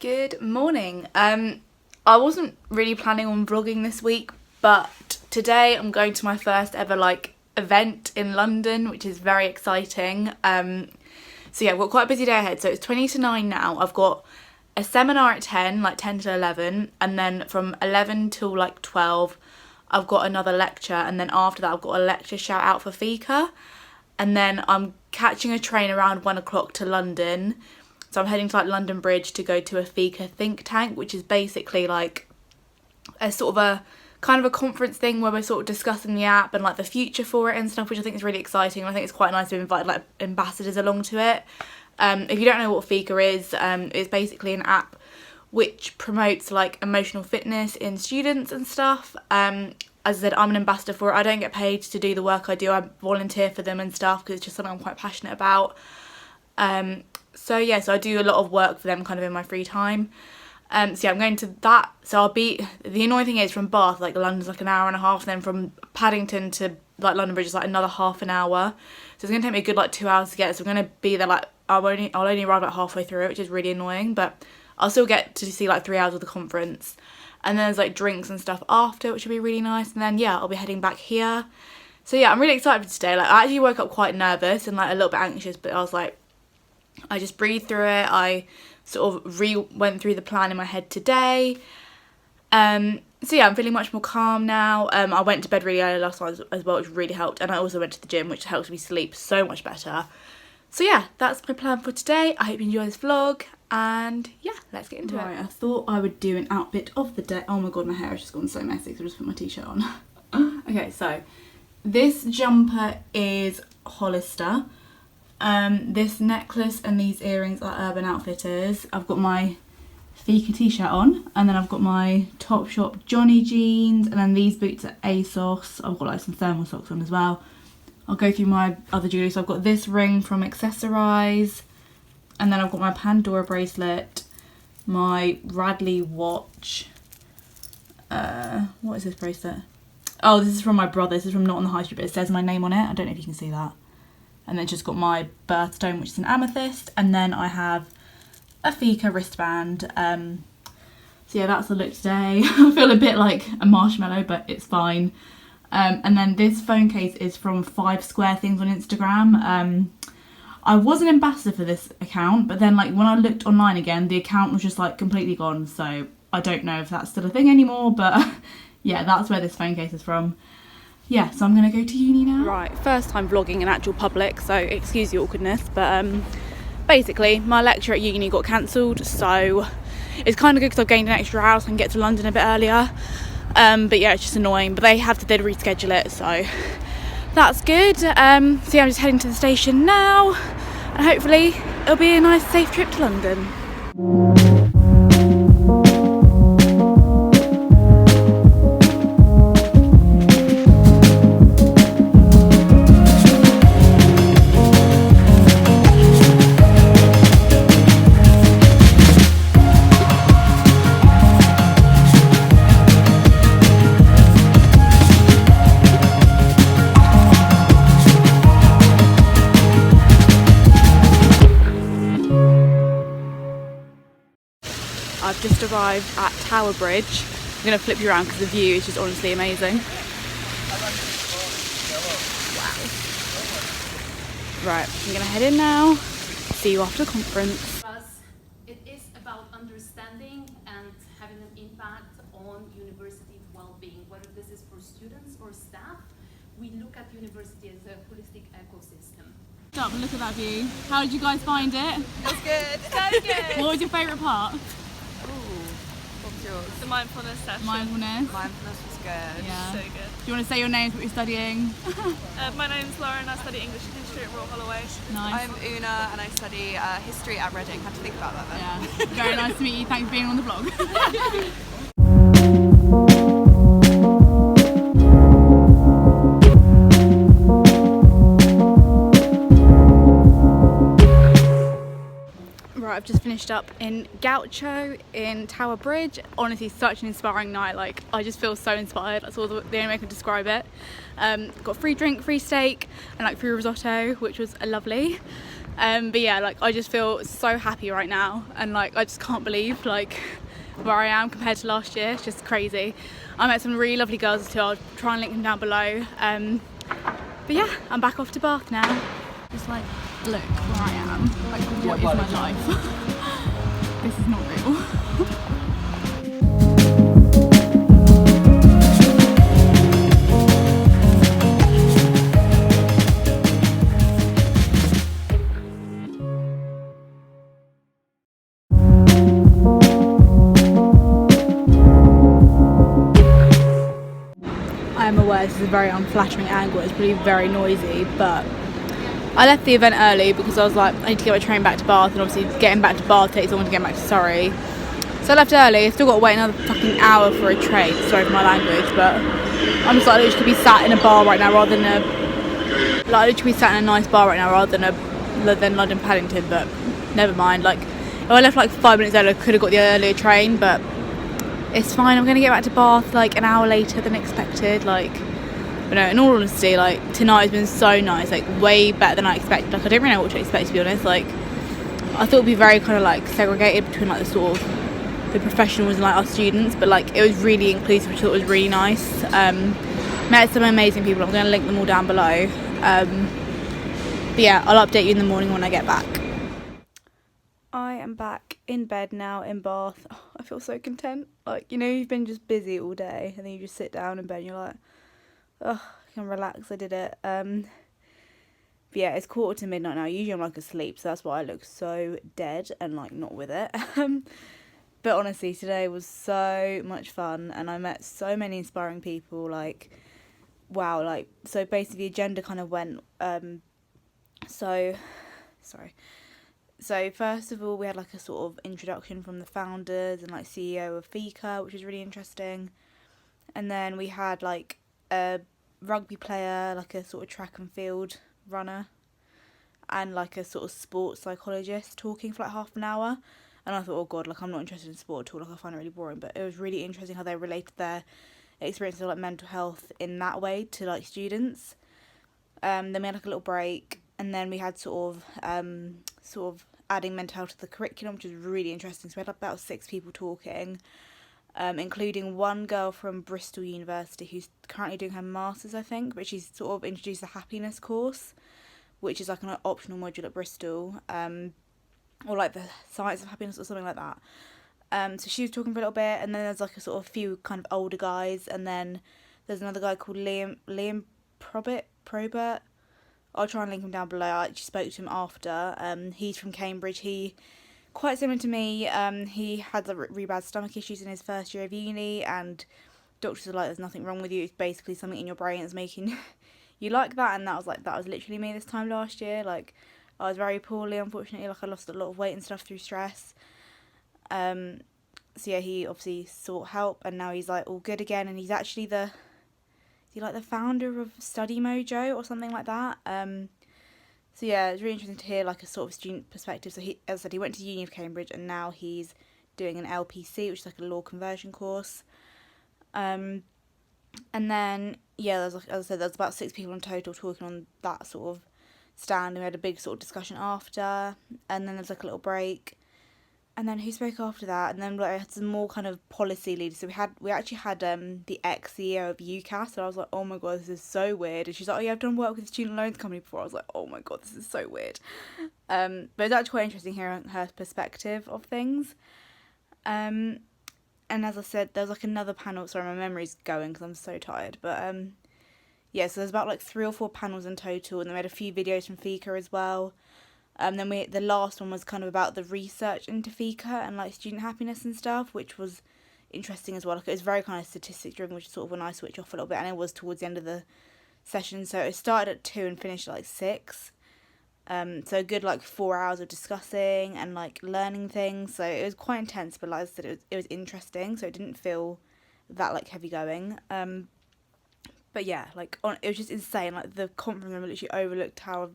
Good morning. I wasn't really planning on vlogging this week, but today I'm going to my first ever event in London, which is very exciting. So yeah, I've got quite a busy day ahead. So it's 20 to 9 now. I've got a seminar at 10, like 10 to 11, and then from 11 till 12, I've got another lecture, and then after that I've got a lecture shout out for Fika, and then I'm catching a train around 1 o'clock to London. So I'm heading to London Bridge to go to a Fika think tank, which is basically a sort of a kind of a conference thing where we're sort of discussing the app and the future for it and stuff, which I think is really exciting. And I think it's quite nice to invite ambassadors along to it. If you don't know what Fika is, it's basically an app which promotes emotional fitness in students and stuff. As I said, I'm an ambassador for it. I don't get paid to do the work I do. I volunteer for them and stuff because it's just something I'm quite passionate about. So I do a lot of work for them kind of in my free time. So yeah, I'm going to that. So the annoying thing is from Bath, London's an hour and a half, and then from Paddington to London Bridge is another half an hour. So it's going to take me a good 2 hours to get. So I'm going to be there I'll only arrive halfway through it, which is really annoying, but I'll still get to see 3 hours of the conference. And then there's drinks and stuff after, which will be really nice. And then yeah, I'll be heading back here. So yeah, I'm really excited for today. I actually woke up quite nervous and a little bit anxious, but I was I just breathed through it. I sort of went through the plan in my head today. So yeah, I'm feeling much more calm now. I went to bed really early last night as well, which really helped. And I also went to the gym, which helped me sleep so much better. So yeah, that's my plan for today. I hope you enjoy this vlog. And yeah, let's get into it. Right, I thought I would do an outfit of the day. Oh my god, my hair has just gone so messy, so I'll just put my t-shirt on. Okay, so this jumper is Hollister. This necklace and these earrings are Urban Outfitters. I've got my Fika t-shirt on, and then I've got my Topshop Johnny jeans, and then these boots are ASOS. I've got some thermal socks on as well. I'll go through my other jewellery. So I've got this ring from Accessorize, and then I've got my Pandora bracelet, my Radley watch. What is this bracelet? Oh, this is from my brother. This is from Not on the High Street, but it says my name on it. I don't know if you can see that. And then just got my birthstone, which is an amethyst. And then I have a Fika wristband. So yeah, that's the look today. I feel a bit like a marshmallow, but it's fine. And then this phone case is from 5 Square Things on Instagram. I was an ambassador for this account, but then when I looked online again, the account was just completely gone. So I don't know if that's still a thing anymore, but yeah, that's where this phone case is from. Yeah, so I'm going to go to uni now. Right, first time vlogging in actual public, so excuse the awkwardness, but basically my lecture at uni got cancelled, so it's kind of good because I've gained an extra hour so I can get to London a bit earlier. But yeah, it's just annoying, but they did reschedule it, so that's good. So yeah, I'm just heading to the station now, and hopefully it'll be a nice safe trip to London. I've just arrived at Tower Bridge. I'm going to flip you around because the view is just honestly amazing. Wow. Right, I'm going to head in now. See you after the conference. It is about understanding and having an impact on university well-being, whether this is for students or staff. We look at university as a holistic ecosystem. Stop and look at that view. How did you guys find it? It was good. So good. What was your favourite part? What was yours? The mindfulness session. Mindfulness. Mindfulness was good. Yeah. So good. Do you want to say your names, what you're studying? My name's Lauren. I study English and History at Royal Holloway. Nice. I'm Una and I study history at Reading. Had to think about that then. Yeah. Very nice to meet you. Thanks for being on the vlog. Right, I've just finished up in Gaucho in Tower Bridge. Honestly, such an inspiring night. I just feel so inspired. That's all the only way I can describe it. Got free drink, free steak, and free risotto, which was lovely. But yeah, like I just feel so happy right now, and like I just can't believe like where I am compared to last year. It's just crazy. I met some really lovely girls too. I'll try and link them down below. But yeah, I'm back off to Bath now. Just like, look where I am. Like, what is my life? This is not real. I am aware this is a very unflattering angle, it's really very noisy, but I left the event early because I was like, I need to get my train back to Bath, and obviously getting back to Bath takes longer to get back to Surrey. So I left early. I still got to wait another fucking hour for a train, sorry for my language, but I'm just like, I literally could be sat in a bar right now rather than a nice bar right now rather than London Paddington, but never mind. Like, if I left like 5 minutes earlier, I could have got the earlier train, but it's fine. I'm gonna get back to Bath like an hour later than expected. Like, but no, in all honesty, like tonight has been so nice, like way better than I expected. Like I didn't really know what to expect, to be honest. Like I thought it'd be very kind of like segregated between like the sort of the professionals and like our students, but like it was really inclusive, which I thought was really nice. Met some amazing people. I'm gonna link them all down below. But yeah, I'll update you in the morning when I get back. I am back in bed now in Bath. Oh, I feel so content. Like, you know, you've been just busy all day and then you just sit down in bed and you're like, oh, I can relax, I did it. But yeah, it's 1:45 now. Usually I'm like asleep, so that's why I look so dead and like not with it. But honestly, today was so much fun and I met so many inspiring people. Like, wow, like, so basically the agenda kind of went, So first of all, we had like a sort of introduction from the founders and like CEO of FICA, which was really interesting. And then we had like a rugby player, like a sort of track and field runner, and like a sort of sports psychologist talking for like half an hour. And I thought, oh god, like I'm not interested in sport at all, like I find it really boring. But it was really interesting how they related their experiences of like mental health in that way to like students. Then we had like a little break, and then we had sort of adding mental health to the curriculum, which was really interesting. So we had about 6 people talking, including one girl from Bristol University who's currently doing her masters, I think, but she's sort of introduced the happiness course, which is like an optional module at Bristol, or like the science of happiness or something like that. So she was talking for a little bit, and then there's like a sort of few kind of older guys, and then there's another guy called Liam Probert. I'll try and link him down below. I actually spoke to him after. He's from Cambridge. He, quite similar to me, he had like, really bad stomach issues in his first year of uni, and doctors are like, there's nothing wrong with you, it's basically something in your brain that's making you like that. And that was literally me this time last year. Like, I was very poorly, unfortunately. Like, I lost a lot of weight and stuff through stress. So yeah, he obviously sought help, and now he's like all good again, and he's actually the founder of Study Mojo or something like that. So yeah, it's really interesting to hear like a sort of student perspective. So he, as I said, he went to Uni of Cambridge, and now he's doing an LPC, which is like a law conversion course. And then yeah, there's like, as I said, there's about 6 people in total talking on that sort of stand, and we had a big sort of discussion after, and then there's like a little break. And then who spoke after that? And then like, I had some more kind of policy leaders. So we actually had the ex-CEO of UCAS. So I was like, oh my god, this is so weird. And she's like, oh yeah, I've done work with a student loans company before. I was like, oh my god, this is so weird. But it's actually quite interesting hearing her perspective of things. And as I said, there's like another panel. Sorry, my memory's going because I'm so tired. But yeah, so there's about like 3 or 4 panels in total. And then we had a few videos from FICA as well. Then the last one was kind of about the research into FICA and like student happiness and stuff, which was interesting as well. Like, it was very kind of statistics driven, which is sort of when I switch off a little bit, and it was towards the end of the session. So it started at 2 and finished at like 6. So a good like 4 hours of discussing and like learning things. So it was quite intense, but like I said, it was interesting. So it didn't feel that like heavy going. But yeah, like it was just insane. Like the conference room literally overlooked Tower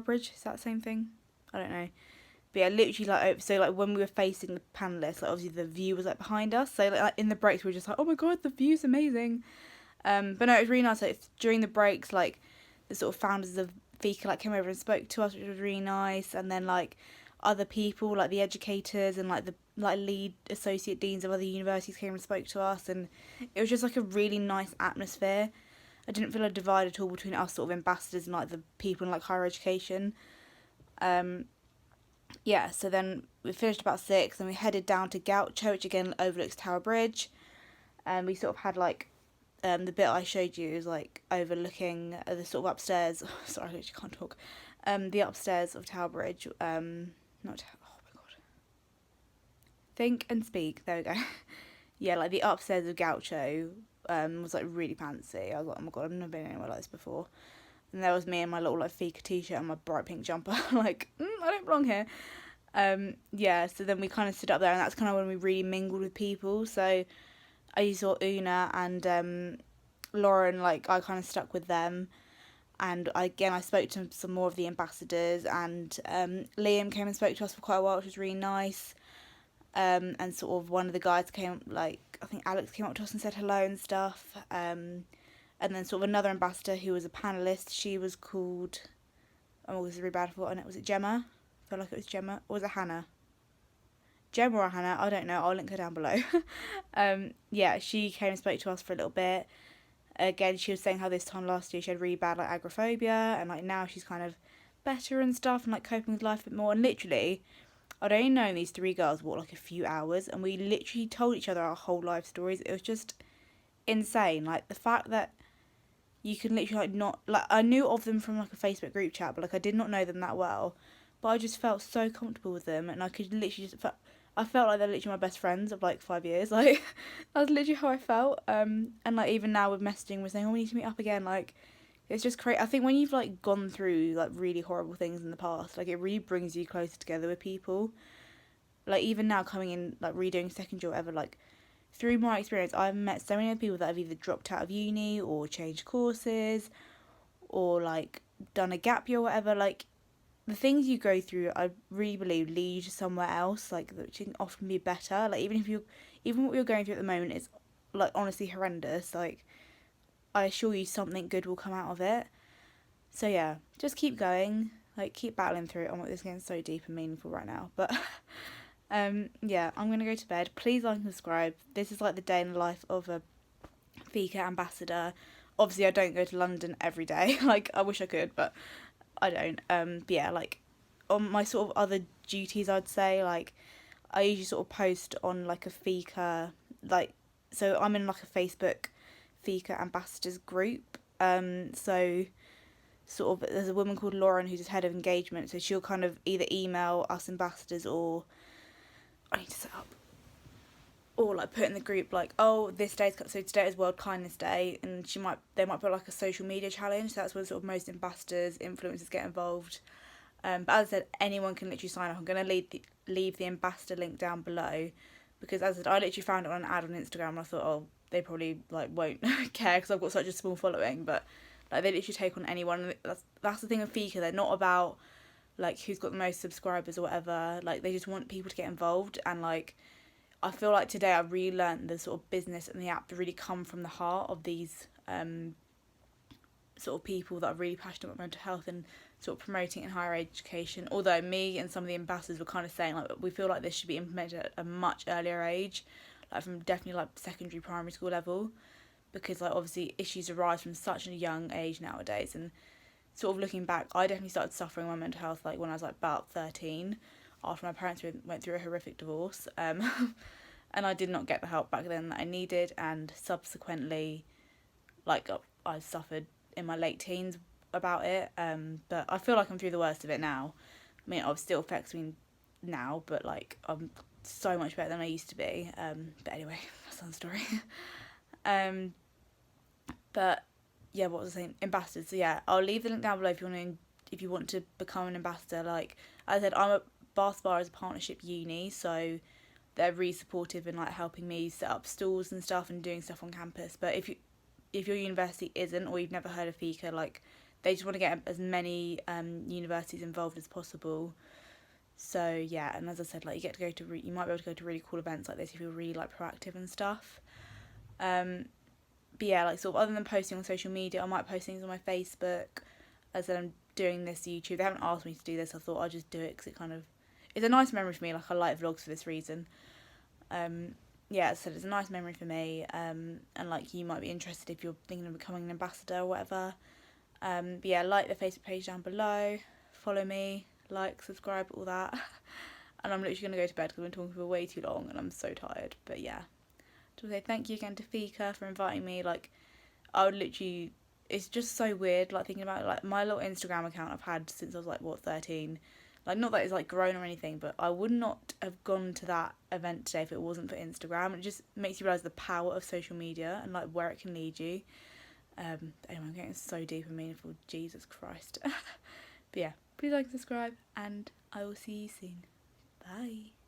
Bridge, is that the same thing? I don't know. But yeah, literally like, so like when we were facing the panellists, like obviously the view was like behind us. So like in the breaks we were just like, oh my god, the view's amazing. But no, it was really nice. Like during the breaks, like the sort of Fika like came over and spoke to us, which was really nice. And then like other people, like the educators and like the like lead associate deans of other universities came and spoke to us, and it was just like a really nice atmosphere. I didn't feel a divide at all between us sort of ambassadors and like the people in like higher education. Yeah, so then we finished about 6 and we headed down to Gaucho, which again overlooks Tower Bridge. And we sort of had like the bit I showed you is like overlooking the sort of upstairs. Sorry, I literally can't talk. The upstairs of Tower Bridge. Oh my god. Think and speak. There we go. Yeah, like the upstairs of Gaucho was like really fancy. I was like, oh my god, I've never been anywhere like this before. And there was me in my little like Fika t-shirt and my bright pink jumper. Like, I don't belong here. Yeah, so then we kind of stood up there, and that's kind of when we really mingled with people. So I saw Una and Lauren, like I kind of stuck with them. And I spoke to some more of the ambassadors, and Liam came and spoke to us for quite a while, which was really nice. And sort of one of the guys came, like I think Alex came up to us and said hello and stuff. And then sort of another ambassador who was a panellist, she was called, oh, this is really bad, I forgot, was it Gemma? I feel like it was Gemma, or was it Hannah? Gemma or Hannah, I don't know, I'll link her down below. Yeah, she came and spoke to us for a little bit. Again, she was saying how this time last year she had really bad like agoraphobia, and like now she's kind of better and stuff, and like coping with life a bit more. And literally, I'd only known these 3 girls what, like a few hours, and we literally told each other our whole life stories. It was just insane, like the fact that you can literally like not, like I knew of them from like a Facebook group chat, but like I did not know them that well, but I just felt so comfortable with them, and I could literally just I felt like they're literally my best friends of like 5 years. Like that was literally how I felt. And like even now with messaging, we're saying, oh, we need to meet up again. Like it's just crazy. I think when you've like gone through like really horrible things in the past, like it really brings you closer together with people. Like even now coming in, like redoing second year or whatever, like through my experience, I've met so many other people that have either dropped out of uni or changed courses or like done a gap year or whatever. Like the things you go through, I really believe lead you to somewhere else, like which can often be better. Like even what you're going through at the moment is like honestly horrendous. Like I assure you something good will come out of it. So yeah, just keep going, like keep battling through it. Oh my, this is getting so deep and meaningful right now, but yeah, I'm gonna go to bed. Please like and subscribe. This is like the day in the life of a Fika ambassador. Obviously I don't go to London every day. Like I wish I could, but I don't. But yeah, like on my sort of other duties, I'd say like I usually sort of post on like a Fika, like so I'm in like a Facebook Fika ambassadors group. So sort of there's a woman called Lauren who's head of engagement, so she'll kind of either email us ambassadors or I need to set up, or like put in the group like, oh, this day's, so today is World Kindness Day, and they might put like a social media challenge. So that's when sort of most ambassadors, influencers get involved. But as I said, anyone can literally sign up. I'm gonna leave the ambassador link down below, because as I said, I literally found it on an ad on Instagram, and I thought, oh, they probably like won't care because I've got such a small following, but like they literally take on anyone. That's the thing with Fika. They're not about like who's got the most subscribers or whatever. Like they just want people to get involved, and like I feel like today I really learnt the sort of business and the app to really come from the heart of these sort of people that are really passionate about mental health and sort of promoting it in higher education. Although me and some of the ambassadors were kind of saying like we feel like this should be implemented at a much earlier age, like from definitely like secondary, primary school level, because like obviously issues arise from such a young age nowadays. And sort of looking back, I definitely started suffering my mental health like when I was like about 13, after my parents went through a horrific divorce, and I did not get the help back then that I needed, and subsequently like I suffered in my late teens about it, but I feel like I'm through the worst of it now. I mean, it still affects me now, but like I'm so much better than I used to be, but anyway, that's another story. But yeah, what was I saying? Ambassadors. So yeah, I'll leave the link down below if you want to become an ambassador. Like I said, I'm at Bath Spa as a partnership uni, so they're really supportive in like helping me set up stalls and stuff and doing stuff on campus. But if your university isn't, or you've never heard of Fika, like they just want to get as many universities involved as possible. So yeah, and as I said, like you get to go to you might be able to go to really cool events like this if you're really like proactive and stuff. But yeah, like sort of other than posting on social media, I might post things on my Facebook. As I said, I'm doing this YouTube. They haven't asked me to do this. I thought I'd just do it because it's a nice memory for me. Like, I like vlogs for this reason. Yeah, as I said, it's a nice memory for me. And like, you might be interested if you're thinking of becoming an ambassador or whatever. But yeah, like the Facebook page down below, follow me, like, subscribe, all that. And I'm literally going to go to bed because I've been talking for way too long and I'm so tired. But yeah, to say thank you again to Fika for inviting me. Like, I would literally, it's just so weird, like, thinking about it. Like, my little Instagram account I've had since I was like, what, 13. Like, not that it's like grown or anything, but I would not have gone to that event today if it wasn't for Instagram. It just makes you realise the power of social media and like where it can lead you. Anyway, I'm getting so deep and meaningful, Jesus Christ. But yeah, please like and subscribe, and I will see you soon. Bye.